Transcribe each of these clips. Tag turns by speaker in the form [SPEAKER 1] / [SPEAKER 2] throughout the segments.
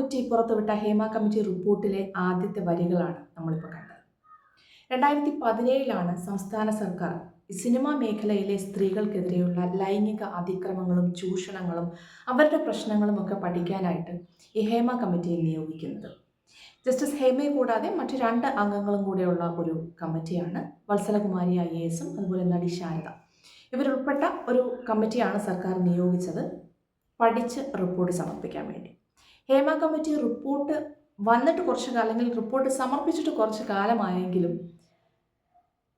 [SPEAKER 1] Committee പുറത്തുവിട്ട Hema committee റിപ്പോർട്ടിലെ ആദ്യത്തെ വരികളാണ് നമ്മളിപ്പോൾ കണ്ടത്. 2017 സംസ്ഥാന സർക്കാർ സിനിമാ മേഖലയിലെ സ്ത്രീകൾക്കെതിരെയുള്ള ലൈംഗിക അതിക്രമങ്ങളും ചൂഷണങ്ങളും അവരുടെ പ്രശ്നങ്ങളും ഒക്കെ പഠിക്കാനായിട്ട് ഈ ഹേമ കമ്മിറ്റിയെ നിയോഗിക്കുന്നത്. ജസ്റ്റിസ് ഹേമയെ കൂടാതെ മറ്റ് 2 അംഗങ്ങളും കൂടെയുള്ള ഒരു കമ്മിറ്റിയാണ് വത്സലകുമാരി IAS അതുപോലെ നടി ശാരദ. ഇവരുൾപ്പെട്ട ഒരു കമ്മിറ്റിയാണ് സർക്കാർ നിയോഗിച്ചത് പഠിച്ച് റിപ്പോർട്ട് സമർപ്പിക്കാൻ വേണ്ടി. ഹേമ കമ്മിറ്റി റിപ്പോർട്ട് വന്നിട്ട് കുറച്ച് കാലം, അല്ലെങ്കിൽ റിപ്പോർട്ട് സമർപ്പിച്ചിട്ട് കുറച്ച് കാലമായെങ്കിലും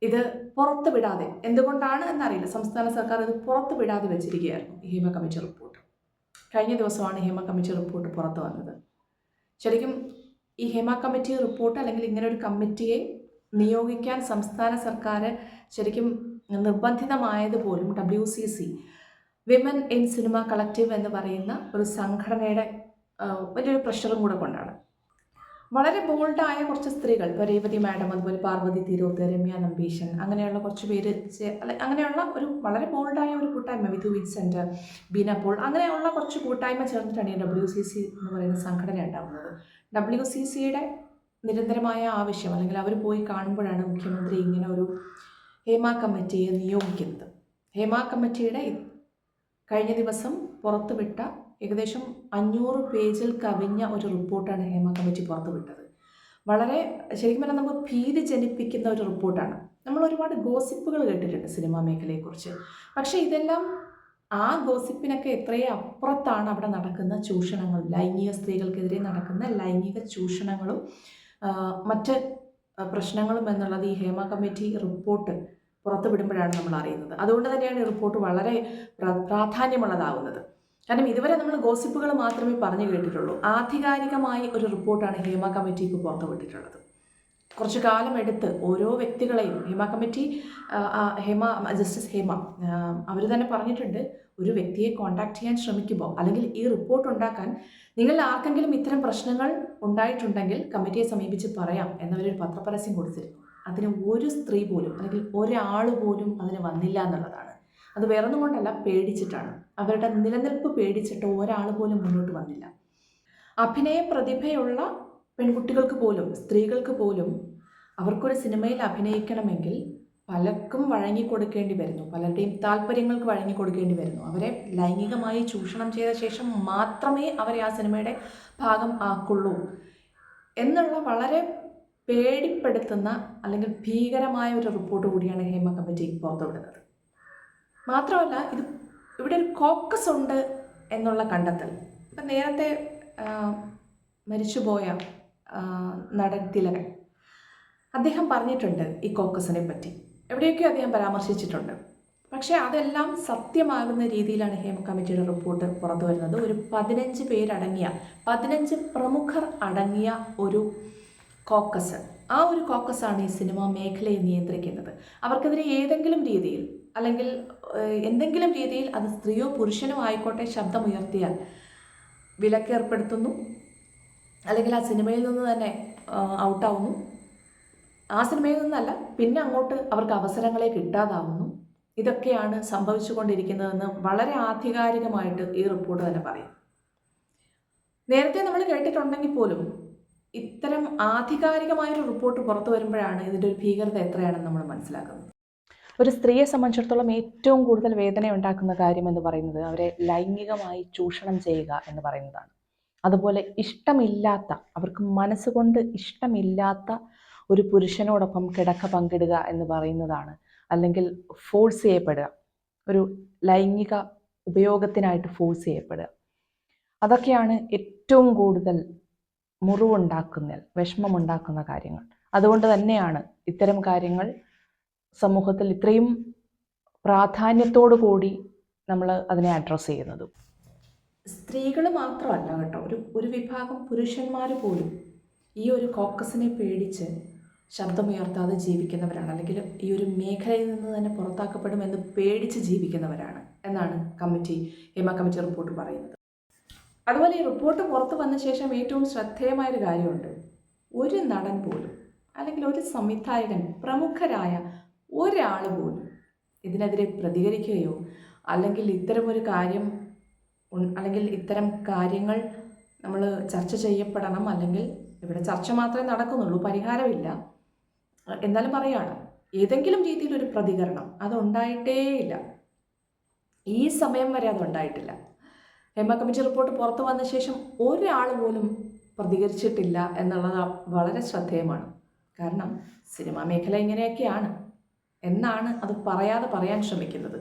[SPEAKER 1] ഇത് പുറത്ത് വിടാതെ, എന്തുകൊണ്ടാണ് എന്നറിയില്ല, സംസ്ഥാന സർക്കാർ ഇത് പുറത്ത് വിടാതെ വെച്ചിരിക്കുകയായിരുന്നു ഈ ഹേമ കമ്മിറ്റി റിപ്പോർട്ട്. കഴിഞ്ഞ ദിവസമാണ് ഹേമ കമ്മിറ്റി റിപ്പോർട്ട് പുറത്ത് വന്നത്. ശരിക്കും ഈ ഹേമ കമ്മിറ്റി റിപ്പോർട്ട് അല്ലെങ്കിൽ ഇങ്ങനെ ഒരു കമ്മിറ്റിയെ നിയോഗിക്കാൻ സംസ്ഥാന സർക്കാർ ശരിക്കും നിർബന്ധിതമായതുപോലും WCC women in cinema collective എന്ന് പറയുന്ന ഒരു സംഘടനയുടെ വലിയൊരു പ്രഷറും കൂടെ കൊണ്ടാണ്. വളരെ ബോൾഡായ കുറച്ച് സ്ത്രീകൾ, ഇപ്പോൾ രേവതി മാഡം, അതുപോലെ പാർവതി തിരോത്ത്, രമ്യ നമ്പീശൻ, അങ്ങനെയുള്ള കുറച്ച് പേര്, അങ്ങനെയുള്ള ഒരു വളരെ ബോൾഡായ ഒരു കൂട്ടായ്മ, വിധു വിൻസെൻ്റ്, ബീന പോൾ, അങ്ങനെയുള്ള കുറച്ച് കൂട്ടായ്മ ചേർന്നിട്ടാണ് ഈ WCC എന്ന് പറയുന്ന സംഘടന ഉണ്ടാകുന്നത്. WCCയുടെ നിരന്തരമായ ആവശ്യം, അല്ലെങ്കിൽ അവർ പോയി കാണുമ്പോഴാണ് മുഖ്യമന്ത്രി ഇങ്ങനെ ഒരു ഹേമ കമ്മിറ്റിയെ നിയോഗിക്കുന്നത്. ഹേമ കമ്മിറ്റിയുടെ കഴിഞ്ഞ ദിവസം പുറത്തുവിട്ട ഏകദേശം 500 പേജിൽ കവിഞ്ഞ ഒരു റിപ്പോർട്ടാണ് ഹേമ കമ്മിറ്റി പുറത്തുവിട്ടത്. വളരെ ശരിക്കും പറഞ്ഞാൽ നമുക്ക് ഭീതി ജനിപ്പിക്കുന്ന ഒരു റിപ്പോർട്ടാണ്. നമ്മൾ ഒരുപാട് ഗോസിപ്പുകൾ കേട്ടിട്ടുണ്ട് സിനിമാ മേഖലയെക്കുറിച്ച്. പക്ഷേ ഇതെല്ലാം ആ ഗോസിപ്പിനൊക്കെ എത്രയോ അപ്പുറത്താണ് അവിടെ നടക്കുന്ന ചൂഷണങ്ങൾ, ലൈംഗിക സ്ത്രീകൾക്കെതിരെ നടക്കുന്ന ലൈംഗിക ചൂഷണങ്ങളും മറ്റ് പ്രശ്നങ്ങളും എന്നുള്ളത് ഈ ഹേമ കമ്മിറ്റി റിപ്പോർട്ട് പുറത്തുവിടുമ്പോഴാണ് നമ്മൾ അറിയുന്നത്. അതുകൊണ്ട് തന്നെയാണ് ഈ റിപ്പോർട്ട് വളരെ പ്രാധാന്യമുള്ളതാവുന്നത്. കാരണം ഇതുവരെ നമ്മൾ ഗോസിപ്പുകൾ മാത്രമേ പറഞ്ഞു കേട്ടിട്ടുള്ളൂ. ആധികാരികമായി ഒരു റിപ്പോർട്ടാണ് ഹേമ കമ്മിറ്റി ഇപ്പോൾ പുറത്തുവിട്ടിട്ടുള്ളത്. കുറച്ച് കാലം എടുത്ത് ഓരോ വ്യക്തികളെയും ഹേമ കമ്മിറ്റി, ജസ്റ്റിസ് ഹേമ അവർ തന്നെ പറഞ്ഞിട്ടുണ്ട്, ഒരു വ്യക്തിയെ കോൺടാക്ട് ചെയ്യാൻ ശ്രമിക്കുമ്പോൾ അല്ലെങ്കിൽ ഈ റിപ്പോർട്ട് ഉണ്ടാക്കാൻ നിങ്ങൾ ആർക്കെങ്കിലും ഇത്തരം പ്രശ്നങ്ങൾ ഉണ്ടായിട്ടുണ്ടെങ്കിൽ കമ്മിറ്റിയെ സമീപിച്ച് പറയാം എന്നവരൊരു പത്രപരസ്യം കൊടുത്തിരുന്നു. അതിന് ഒരു സ്ത്രീ പോലും അല്ലെങ്കിൽ ഒരാൾ പോലും അതിന് വന്നില്ല എന്നുള്ളതാണ്. അത് വേറൊന്നും കൊണ്ടല്ല, പേടിച്ചിട്ടാണ്. അവരുടെ നിലനിൽപ്പ് പേടിച്ചിട്ട് ഒരാൾ പോലും മുന്നോട്ട് വന്നില്ല. അഭിനയ പ്രതിഭയുള്ള പെൺകുട്ടികൾക്ക് പോലും, സ്ത്രീകൾക്ക് പോലും അവർക്കൊരു സിനിമയിൽ അഭിനയിക്കണമെങ്കിൽ പലർക്കും വഴങ്ങിക്കൊടുക്കേണ്ടി വരുന്നു, പലരുടെയും താല്പര്യങ്ങൾക്ക് വഴങ്ങിക്കൊടുക്കേണ്ടി വരുന്നു. അവരെ ലൈംഗികമായി ചൂഷണം ചെയ്ത ശേഷം മാത്രമേ അവരെ ആ സിനിമയുടെ ഭാഗം ആക്കുള്ളൂ എന്നുള്ള വളരെ പേടിപ്പെടുത്തുന്ന അല്ലെങ്കിൽ ഭീകരമായ ഒരു റിപ്പോർട്ട് കൂടിയാണ് ഹേമ കമ്മിറ്റി പുറത്തുവിടുന്നത്. മാത്രമല്ല, ഇവിടെ ഒരു കോക്കസ് ഉണ്ട് എന്നുള്ള കണ്ടെത്തൽ. ഇപ്പം നേരത്തെ മരിച്ചുപോയ നടൻ തിലകൻ, അദ്ദേഹം പറഞ്ഞിട്ടുണ്ട് ഈ കോക്കസിനെ പറ്റി, എവിടെയൊക്കെ അദ്ദേഹം പരാമർശിച്ചിട്ടുണ്ട്. പക്ഷേ അതെല്ലാം സത്യമാകുന്ന രീതിയിലാണ് ഹേമ കമ്മിറ്റിയുടെ റിപ്പോർട്ട് പുറത്തു വരുന്നത്. ഒരു 15 പ്രമുഖർ അടങ്ങിയ ഒരു കോക്കസ്, ആ ഒരു കോക്കസാണ് ഈ സിനിമാ മേഖലയെ നിയന്ത്രിക്കുന്നത്. അവർക്കെതിരെ ഏതെങ്കിലും രീതിയിൽ അല്ലെങ്കിൽ എന്തെങ്കിലും രീതിയിൽ, അത് സ്ത്രീയോ പുരുഷനോ ആയിക്കോട്ടെ, ശബ്ദമുയർത്തിയാൽ വിലക്കേർപ്പെടുത്തുന്നു, അല്ലെങ്കിൽ ആ സിനിമയിൽ നിന്ന് തന്നെ ഔട്ടാവുന്നു. ആ സിനിമയിൽ നിന്നല്ല, പിന്നെ അങ്ങോട്ട് അവർക്ക് അവസരങ്ങളെ കിട്ടാതാവുന്നു. ഇതൊക്കെയാണ് സംഭവിച്ചുകൊണ്ടിരിക്കുന്നതെന്ന് വളരെ ആധികാരികമായിട്ട് ഈ റിപ്പോർട്ട് തന്നെ പറയും. നേരത്തെ നമ്മൾ കേട്ടിട്ടുണ്ടെങ്കിൽ പോലും ഇത്തരം ആധികാരികമായൊരു റിപ്പോർട്ട് പുറത്തു വരുമ്പോഴാണ് ഇതിൻ്റെ ഒരു ഭീകരത എത്രയാണെന്ന് നമ്മൾ മനസ്സിലാക്കുന്നത്. ഒരു സ്ത്രീയെ സംബന്ധിച്ചിടത്തോളം ഏറ്റവും കൂടുതൽ വേദന ഉണ്ടാക്കുന്ന കാര്യം എന്ന് പറയുന്നത് അവരെ ലൈംഗികമായി ചൂഷണം ചെയ്യുക എന്ന് പറയുന്നതാണ്. അതുപോലെ ഇഷ്ടമില്ലാത്ത, അവർക്ക് മനസ്സുകൊണ്ട് ഇഷ്ടമില്ലാത്ത ഒരു പുരുഷനോടൊപ്പം കിടക്ക പങ്കിടുക എന്ന് പറയുന്നതാണ്, അല്ലെങ്കിൽ ഫോഴ്സ് ചെയ്യപ്പെടുക, ഒരു ലൈംഗിക ഉപയോഗത്തിനായിട്ട് ഫോഴ്സ് ചെയ്യപ്പെടുക. അതൊക്കെയാണ് ഏറ്റവും കൂടുതൽ മുറിവുണ്ടാക്കുന്ന, വിഷമമുണ്ടാക്കുന്ന കാര്യങ്ങൾ. അതുകൊണ്ട് തന്നെയാണ് ഇത്തരം കാര്യങ്ങൾ സമൂഹത്തിൽ ഇത്രയും പ്രാധാന്യത്തോടു കൂടി നമ്മൾ അതിനെ അഡ്രസ്സ് ചെയ്യുന്നത്. സ്ത്രീകൾ മാത്രമല്ല കേട്ടോ, ഒരു വിഭാഗം പുരുഷന്മാർ പോലും ഈ ഒരു കോക്കസിനെ പേടിച്ച് ശബ്ദമുയർത്താതെ ജീവിക്കുന്നവരാണ്, അല്ലെങ്കിൽ ഈ ഒരു മേഖലയിൽ നിന്ന് തന്നെ പുറത്താക്കപ്പെടുമെന്ന് പേടിച്ച് ജീവിക്കുന്നവരാണ് എന്നാണ് ഹേമ കമ്മിറ്റി റിപ്പോർട്ട് പറയുന്നത്. അതുപോലെ ഈ റിപ്പോർട്ട് പുറത്തു വന്ന ശേഷം ഏറ്റവും ശ്രദ്ധേയമായൊരു കാര്യമുണ്ട്. ഒരു നടൻ പോലും അല്ലെങ്കിൽ ഒരു സംവിധായകൻ, പ്രമുഖരായ ഒരാൾ പോലും ഇതിനെതിരെ പ്രതികരിക്കുകയോ അല്ലെങ്കിൽ ഇത്തരം കാര്യങ്ങൾ നമ്മൾ ചർച്ച ചെയ്യപ്പെടണം, അല്ലെങ്കിൽ ഇവിടെ ചർച്ച മാത്രമേ നടക്കുന്നുള്ളൂ, പരിഹാരമില്ല. എന്നാലും പറയുകയാണ്, ഏതെങ്കിലും രീതിയിലൊരു പ്രതികരണം അതുണ്ടായിട്ടേയില്ല. ഈ സമയം വരെ അതുണ്ടായിട്ടില്ല. ഹേമ കമ്മിറ്റി റിപ്പോർട്ട് പുറത്തു വന്ന ശേഷം ഒരാൾ പോലും പ്രതികരിച്ചിട്ടില്ല എന്നുള്ളത് വളരെ ശ്രദ്ധേയമാണ്. കാരണം സിനിമാ മേഖല ഇങ്ങനെയൊക്കെയാണ് എന്നാണ് അത് പറയാൻ ശ്രമിക്കുന്നത്.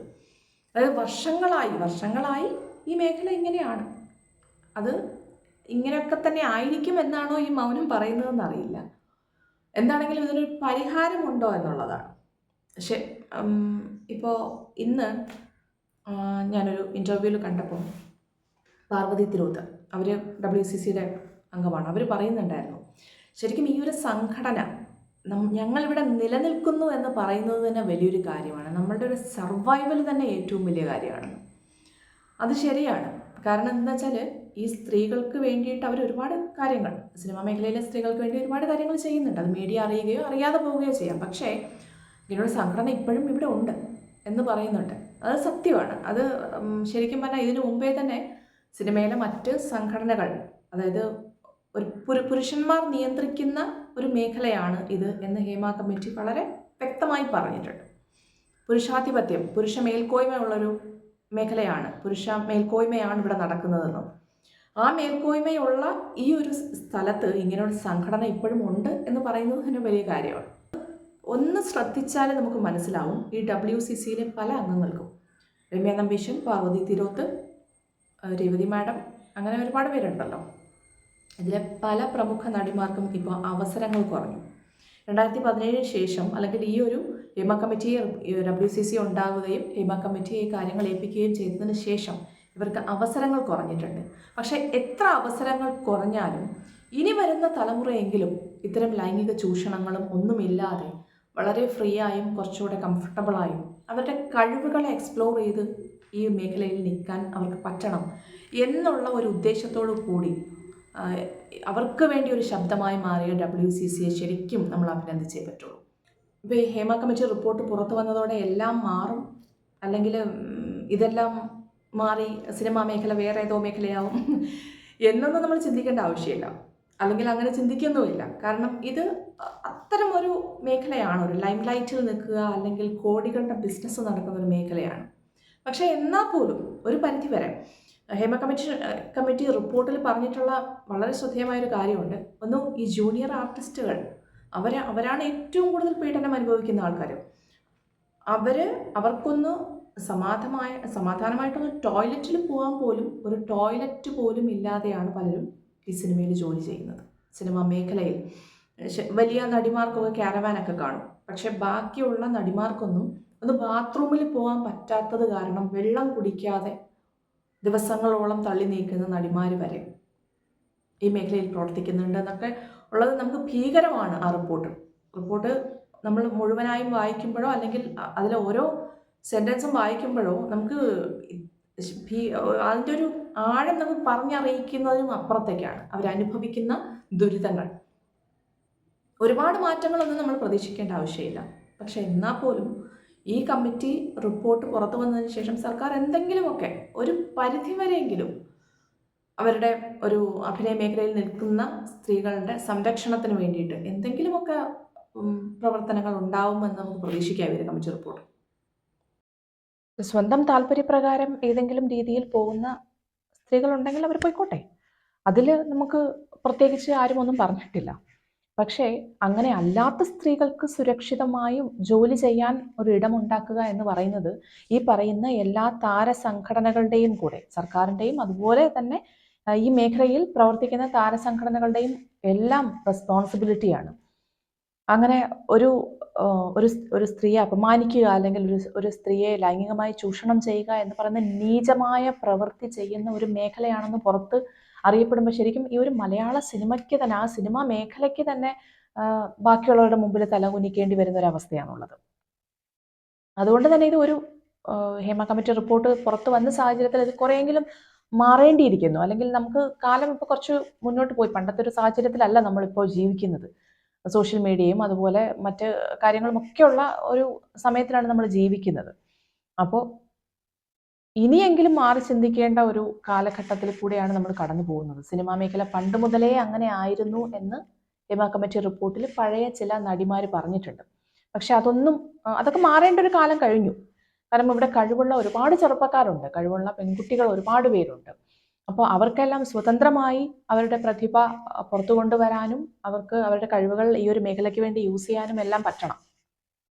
[SPEAKER 1] അതായത് വർഷങ്ങളായി ഈ മേഖല ഇങ്ങനെയാണ്. അത് ഇങ്ങനെയൊക്കെ തന്നെ ആയിരിക്കും എന്നാണോ ഈ മൗനം പറയുന്നതെന്ന് അറിയില്ല. എന്താണെങ്കിലും ഇതിനൊരു പരിഹാരമുണ്ടോ എന്നുള്ളതാണ്. പക്ഷെ ഇപ്പോൾ ഇന്ന് ഞാനൊരു ഇൻ്റർവ്യൂവിൽ കണ്ടപ്പോൾ പാർവതി തിരോത്ത്, അവർ WCCയുടെ അംഗമാണ്, അവർ പറയുന്നുണ്ടായിരുന്നു, ശരിക്കും ഈ ഒരു സംഘടന ഞങ്ങളിവിടെ നിലനിൽക്കുന്നു എന്ന് പറയുന്നത് തന്നെ വലിയൊരു കാര്യമാണ്. നമ്മളുടെ ഒരു സർവൈവൽ തന്നെ ഏറ്റവും വലിയ കാര്യമാണ്. അത് ശരിയാണ്. കാരണം എന്താ വെച്ചാൽ ഈ സ്ത്രീകൾക്ക് വേണ്ടിയിട്ട് അവർ ഒരുപാട് കാര്യങ്ങൾ, സിനിമാ മേഖലയിലെ സ്ത്രീകൾക്ക് വേണ്ടി ഒരുപാട് കാര്യങ്ങൾ ചെയ്യുന്നുണ്ട്. അത് മീഡിയ അറിയുകയോ അറിയാതെ പോവുകയോ ചെയ്യാം. പക്ഷേ ഇങ്ങനെയുള്ള സംഘടന ഇപ്പോഴും ഇവിടെ ഉണ്ട് എന്ന് പറയുന്നുണ്ട്. അത് സത്യമാണ്. അത് ശരിക്കും പറഞ്ഞാൽ ഇതിനു മുമ്പേ തന്നെ സിനിമയിലെ മറ്റ് സംഘടനകൾ, അതായത് ഒരു പുരുഷന്മാർ നിയന്ത്രിക്കുന്ന ഒരു മേഖലയാണ് ഇത് എന്ന് ഹേമ കമ്മിറ്റി വളരെ വ്യക്തമായി പറഞ്ഞിട്ടുണ്ട്. പുരുഷാധിപത്യം, പുരുഷ മേൽക്കോയ്മയുള്ളൊരു മേഖലയാണ്, പുരുഷ മേൽക്കോയ്മയാണ് ഇവിടെ നടക്കുന്നതെന്നും ആ മേൽക്കോയ്മയുള്ള ഈ ഒരു സ്ഥലത്ത് ഇങ്ങനെയുള്ള സംഘടന ഇപ്പോഴും ഉണ്ട് എന്ന് പറയുന്നത് തന്നെ വലിയ കാര്യമാണ്. ഒന്ന് ശ്രദ്ധിച്ചാൽ നമുക്ക് മനസ്സിലാവും ഈ WCCയിലെ പല അംഗങ്ങൾക്കും, രമ്യ നമ്പീശൻ, പാർവതി തിരോത്ത്, രേവതി മാഡം, അങ്ങനെ ഒരുപാട് പേരുണ്ടല്ലോ, ഇതിലെ പല പ്രമുഖ നടിമാർക്കും ഇപ്പോൾ അവസരങ്ങൾ കുറഞ്ഞു. 2017 ശേഷം, അല്ലെങ്കിൽ ഈ ഒരു ഹേമ കമ്മിറ്റി WCC ഉണ്ടാവുകയും ഹേമ കമ്മിറ്റിയെ കാര്യങ്ങൾ ഏൽപ്പിക്കുകയും ചെയ്തതിന് ശേഷം ഇവർക്ക് അവസരങ്ങൾ കുറഞ്ഞിട്ടുണ്ട്. പക്ഷേ എത്ര അവസരങ്ങൾ കുറഞ്ഞാലും ഇനി വരുന്ന തലമുറയെങ്കിലും ഇത്തരം ലൈംഗിക ചൂഷണങ്ങളും ഒന്നുമില്ലാതെ വളരെ ഫ്രീ ആയും കുറച്ചുകൂടെ കംഫർട്ടബിളായും അവരുടെ കഴിവുകളെ എക്സ്പ്ലോർ ചെയ്ത് ഈ മേഖലയിൽ നിൽക്കാൻ അവർക്ക് പറ്റണം എന്നുള്ള ഒരു ഉദ്ദേശത്തോടു കൂടി അവർക്ക് വേണ്ടി ഒരു ശബ്ദമായി മാറിയ WCCയെ ശരിക്കും നമ്മൾ അഭിനന്ദിച്ചേ പറ്റുള്ളൂ. ഇപ്പോൾ ഈ ഹേമ കമ്മിറ്റി റിപ്പോർട്ട് പുറത്തു വന്നതോടെ എല്ലാം മാറും, അല്ലെങ്കിൽ ഇതെല്ലാം മാറി സിനിമാ മേഖല വേറെ ഏതോ മേഖലയാവും എന്നൊന്നും നമ്മൾ ചിന്തിക്കേണ്ട ആവശ്യമില്ല, അല്ലെങ്കിൽ അങ്ങനെ ചിന്തിക്കുന്നുമില്ല. കാരണം ഇത് അത്തരം ഒരു മേഖലയാണ്, ഒരു ലൈം ലൈറ്റിൽ നിൽക്കുക, അല്ലെങ്കിൽ കോടികളുടെ ബിസിനസ് നടക്കുന്ന ഒരു മേഖലയാണ്. പക്ഷേ എന്നാൽ പോലും ഒരു പരിധിവരെ ഹേമ കമ്മിറ്റി റിപ്പോർട്ടിൽ പറഞ്ഞിട്ടുള്ള വളരെ ശ്രദ്ധേയമായൊരു കാര്യമുണ്ട്. ഒന്ന്, ഈ ജൂനിയർ ആർട്ടിസ്റ്റുകൾ അവരാണ് ഏറ്റവും കൂടുതൽ പീഡനം അനുഭവിക്കുന്ന ആൾക്കാർ. അവർക്കൊന്ന് സമാധാനമായിട്ടൊന്ന് ടോയ്ലറ്റിൽ പോകാൻ പോലും ഒരു ടോയ്ലറ്റ് പോലും ഇല്ലാതെയാണ് പലരും ഈ സിനിമയിൽ ജോലി ചെയ്യുന്നത്. സിനിമാ മേഖലയിൽ വലിയ നടിമാർക്കൊക്കെ ക്യാരവാനൊക്കെ കാണും, പക്ഷെ ബാക്കിയുള്ള നടിമാർക്കൊന്നും ഒന്ന് ബാത്റൂമിൽ പോകാൻ പറ്റാത്തത് കാരണം വെള്ളം കുടിക്കാതെ ദിവസങ്ങളോളം തള്ളി നീക്കുന്ന നടിമാർ വരെ ഈ മേഖലയിൽ പ്രവർത്തിക്കുന്നുണ്ട് എന്നൊക്കെ ഉള്ളത് നമുക്ക് ഭീകരമാണ്. ആ റിപ്പോർട്ട് നമ്മൾ മുഴുവനായും വായിക്കുമ്പോഴോ, അല്ലെങ്കിൽ അതിലെ ഓരോ സെൻറ്റൻസും വായിക്കുമ്പോഴോ നമുക്ക് അതിൻ്റെ ഒരു ആഴം നമുക്ക് പറഞ്ഞറിയിക്കുന്നതിനും അപ്പുറത്തേക്കാണ് അവരനുഭവിക്കുന്ന ദുരിതങ്ങൾ. ഒരുപാട് മാറ്റങ്ങളൊന്നും നമ്മൾ പ്രതീക്ഷിക്കേണ്ട ആവശ്യമില്ല. പക്ഷെ എന്നാൽ പോലും ഈ കമ്മിറ്റി റിപ്പോർട്ട് പുറത്തു വന്നതിന് ശേഷം സർക്കാർ എന്തെങ്കിലുമൊക്കെ ഒരു പരിധിവരെയെങ്കിലും അവരുടെ ഒരു അഭിനയ മേഖലയിൽ നിൽക്കുന്ന സ്ത്രീകളുടെ സംരക്ഷണത്തിന് വേണ്ടിയിട്ട് എന്തെങ്കിലുമൊക്കെ പ്രവർത്തനങ്ങൾ ഉണ്ടാവുമെന്ന് നമുക്ക് പ്രതീക്ഷിക്കാം ഈ കമ്മിറ്റി റിപ്പോർട്ട്. സ്വന്തം താല്പര്യപ്രകാരം ഏതെങ്കിലും രീതിയിൽ പോകുന്ന സ്ത്രീകളുണ്ടെങ്കിൽ അവർ പോയിക്കോട്ടെ, അതിൽ നമുക്ക് പ്രത്യേകിച്ച് ആരും ഒന്നും പറഞ്ഞിട്ടില്ല. പക്ഷേ അങ്ങനെ അല്ലാത്ത സ്ത്രീകൾക്ക് സുരക്ഷിതമായും ജോലി ചെയ്യാൻ ഒരു ഇടമുണ്ടാക്കുക എന്ന് പറയുന്നത് ഈ പറയുന്ന എല്ലാ താരസംഘടനകളുടെയും കൂടെ, സർക്കാരിൻ്റെയും അതുപോലെ തന്നെ ഈ മേഖലയിൽ പ്രവർത്തിക്കുന്ന താരസംഘടനകളുടെയും എല്ലാം റെസ്പോൺസിബിലിറ്റിയാണ്. അങ്ങനെ ഒരു സ്ത്രീയെ അപമാനിക്കുക, അല്ലെങ്കിൽ ഒരു സ്ത്രീയെ ലൈംഗികമായി ചൂഷണം ചെയ്യുക എന്ന് പറയുന്ന നീചമായ പ്രവൃത്തി ചെയ്യുന്ന ഒരു മേഖലയാണെന്ന് പുറത്ത് അറിയപ്പെടുമ്പോൾ ശരിക്കും ഈ ഒരു മലയാള സിനിമയ്ക്ക് തന്നെ, ആ സിനിമാ മേഖലയ്ക്ക് തന്നെ ബാക്കിയുള്ളവരുടെ മുമ്പിൽ തലകുനിക്കേണ്ടി വരുന്ന ഒരു അവസ്ഥയാണുള്ളത്. അതുകൊണ്ട് തന്നെ ഇത് ഒരു ഹേമ കമ്മിറ്റി റിപ്പോർട്ട് പുറത്തു വന്ന സാഹചര്യത്തിൽ ഇത് കുറേയെങ്കിലും മാറേണ്ടിയിരിക്കുന്നു. അല്ലെങ്കിൽ നമുക്ക് കാലം ഇപ്പോൾ കുറച്ച് മുന്നോട്ട് പോയി, പണ്ടത്തെ ഒരു സാഹചര്യത്തിലല്ല നമ്മളിപ്പോൾ ജീവിക്കുന്നത്. സോഷ്യൽ മീഡിയയും അതുപോലെ മറ്റ് കാര്യങ്ങളുമൊക്കെയുള്ള ഒരു സമയത്തിലാണ് നമ്മൾ ജീവിക്കുന്നത്. അപ്പോൾ ഇനിയെങ്കിലും മാറി ചിന്തിക്കേണ്ട ഒരു കാലഘട്ടത്തിൽ കൂടെയാണ് നമ്മൾ കടന്നു പോകുന്നത്. സിനിമാ മേഖല പണ്ട് മുതലേ അങ്ങനെ ആയിരുന്നു എന്ന് ഹേമ കമ്മിറ്റി റിപ്പോർട്ടിൽ പഴയ ചില നടിമാർ പറഞ്ഞിട്ടുണ്ട്. പക്ഷെ അതൊക്കെ മാറേണ്ട ഒരു കാലം കഴിഞ്ഞു. കാരണം ഇവിടെ കഴിവുള്ള ഒരുപാട് ചെറുപ്പക്കാരുണ്ട്, കഴിവുള്ള പെൺകുട്ടികൾ ഒരുപാട് പേരുണ്ട്. അപ്പോൾ അവർക്കെല്ലാം സ്വതന്ത്രമായി അവരുടെ പ്രതിഭ പുറത്തു കൊണ്ടുവരാനും അവർക്ക് അവരുടെ കഴിവുകൾ ഈ ഒരു മേഖലയ്ക്ക് വേണ്ടി യൂസ് ചെയ്യാനും എല്ലാം പറ്റണം.